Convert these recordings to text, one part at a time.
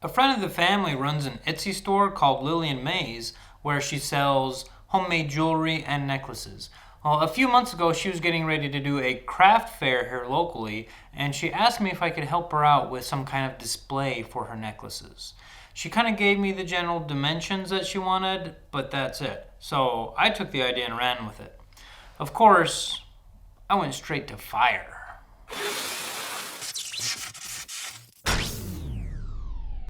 A friend of the family runs an Etsy store called Lillian Mays where she sells homemade jewelry and necklaces. Well, a few months ago, she was getting ready to do a craft fair here locally, and she asked me if I could help her out with some kind of display for her necklaces. She kind of gave me the general dimensions that she wanted, but that's it. So I took the idea and ran with it. Of course, I went straight to fire.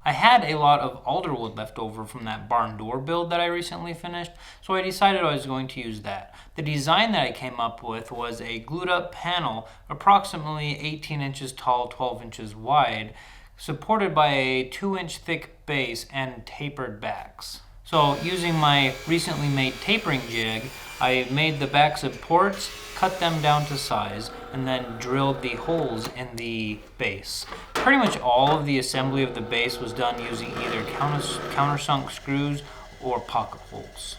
I had a lot of alderwood left over from that barn door build that I recently finished, so I decided I was going to use that. The design that I came up with was a glued up panel approximately 18 inches tall, 12 inches wide, supported by a 2-inch thick base and tapered backs. So using my recently made tapering jig, I made the back supports, cut them down to size, and then drilled the holes in the base. Pretty much all of the assembly of the base was done using either countersunk screws or pocket holes.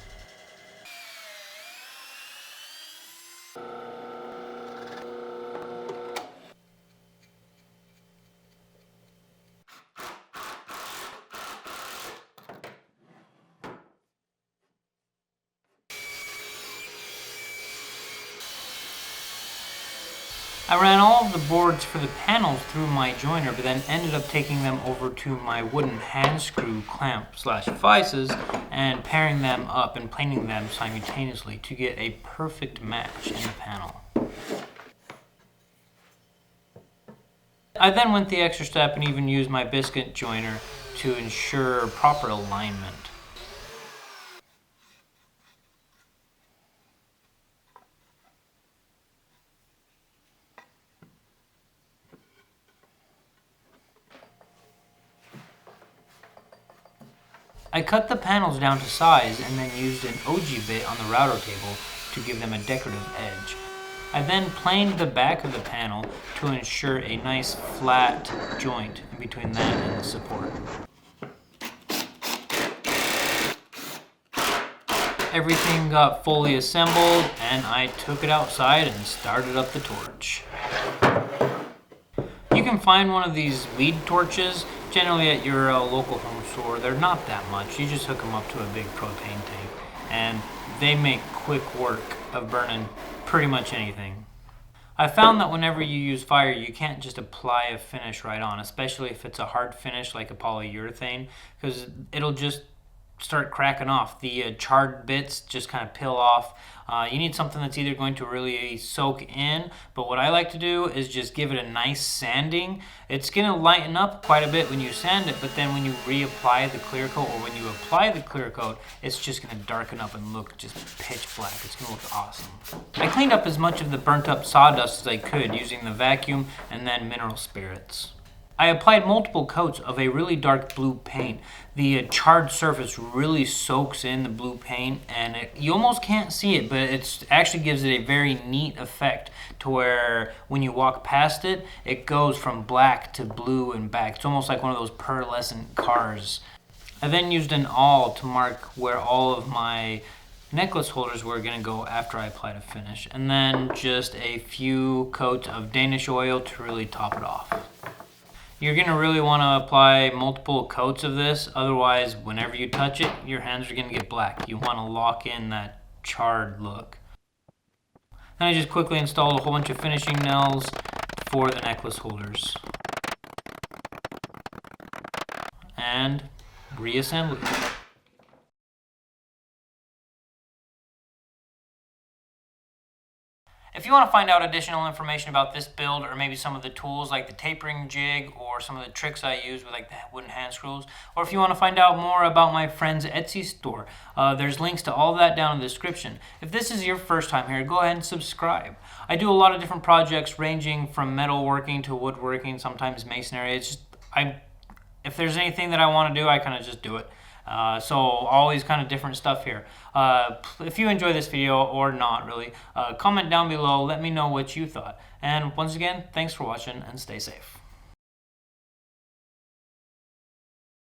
I ran all of the boards for the panels through my joiner, but then ended up taking them over to my wooden hand screw clamp / vices and pairing them up and planing them simultaneously to get a perfect match in the panel. I then went the extra step and even used my biscuit joiner to ensure proper alignment. I cut the panels down to size and then used an OG bit on the router table to give them a decorative edge. I then planed the back of the panel to ensure a nice flat joint in between that and the support. Everything got fully assembled and I took it outside and started up the torch. You can find one of these weed torches generally at your local home store. They're not that much. You just hook them up to a big propane tank and they make quick work of burning pretty much anything. I found that whenever you use fire, you can't just apply a finish right on, especially if it's a hard finish like a polyurethane, because it'll just start cracking off. The charred bits just kind of peel off. You need something that's either going to really soak in, but what I like to do is just give it a nice sanding. It's going to lighten up quite a bit when you sand it, but then when you reapply the clear coat or when you apply the clear coat, it's just going to darken up and look just pitch black. It's going to look awesome. I cleaned up as much of the burnt up sawdust as I could using the vacuum and then mineral spirits. I applied multiple coats of a really dark blue paint. The charred surface really soaks in the blue paint and you almost can't see it, but it actually gives it a very neat effect to where when you walk past it, it goes from black to blue and back. It's almost like one of those pearlescent cars. I then used an awl to mark where all of my necklace holders were going to go after I applied a finish, and then just a few coats of Danish oil to really top it off. You're going to really want to apply multiple coats of this, otherwise whenever you touch it, your hands are going to get black. You want to lock in that charred look. Then I just quickly installed a whole bunch of finishing nails for the necklace holders. And reassembly. If you want to find out additional information about this build or maybe some of the tools like the tapering jig or some of the tricks I use with like the wooden hand screws, or if you want to find out more about my friend's Etsy store, there's links to all of that down in the description. If this is your first time here, go ahead and subscribe. I do a lot of different projects ranging from metalworking to woodworking, sometimes masonry. It's just, if there's anything that I want to do, I kind of just do it. So always kind of different stuff here. If you enjoy this video or not really, comment down below, let me know what you thought. And once again, thanks for watching and stay safe.